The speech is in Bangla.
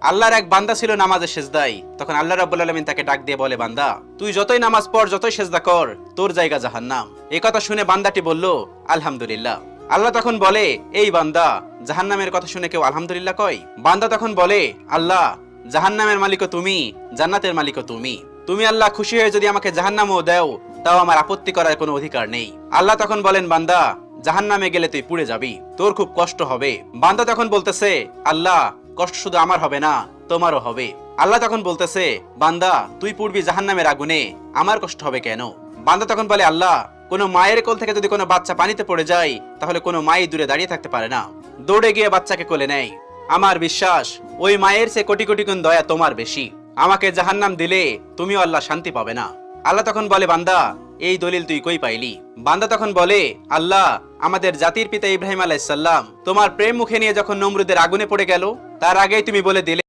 আল্লাহর এক বান্দা ছিল নামাজে সেজদায়। তখন আল্লাহ রাব্বুল আলামিন তাকে ডাক দিয়ে বলে, বান্দা তুই যতই নামাজ পড়, যতই সেজদা কর, তোর জায়গা জাহান্নাম। এই কথা শুনে বান্দাটি বলল, আলহামদুলিল্লাহ। আল্লাহ তখন বলে, এই বান্দা, জাহান্নামের কথা শুনে কেউ আলহামদুলিল্লাহ কয়? বান্দা তখন বলে, আল্লাহ, জাহান্নামের মালিকও তুমি, জান্নাতের মালিকও তুমি। তুমি আল্লাহ খুশি হয়ে যদি আমাকে জাহান্নামও দাও, তাও আমার আপত্তি করার কোনো অধিকার নেই। আল্লাহ তখন বলেন, বান্দা, জাহান্নামে গেলে তুই পুড়ে যাবি, তোর খুব কষ্ট হবে। বান্দা তখন বলতেছে, আল্লাহ, কষ্ট শুধু আমার হবে না, তোমারও হবে। আল্লাহ তখন বলতেছে, বান্দা, তুই পুড়বি জাহান্নামের আগুনে, আমার কষ্ট হবে কেন? বান্দা তখন বলে, আল্লাহ, কোনো মায়ের কোল থেকে যদি কোনো বাচ্চা পানিতে পড়ে যায়, তাহলে কোনো মাই দূরে দাঁড়িয়ে থাকতে পারে না, দৌড়ে গিয়ে বাচ্চাকে কোলে নেয়। আমার বিশ্বাস ওই মায়ের চেয়ে কোটি কোটি গুণ দয়া তোমার বেশি। আমাকে জাহান্নাম দিলে তুমিও আল্লাহ শান্তি পাবে না। আল্লাহ তখন বলে, বান্দা, এই দলিল তুই কই পাইলি? বান্দা তখন বলে, আল্লাহ, আমাদের জাতির পিতা ইব্রাহিম আলাইহিস সালাম তোমার প্রেম মুখে নিয়ে যখন নমরুদের আগুনে পড়ে গেল, তার আগেই তুমি বলে দিলে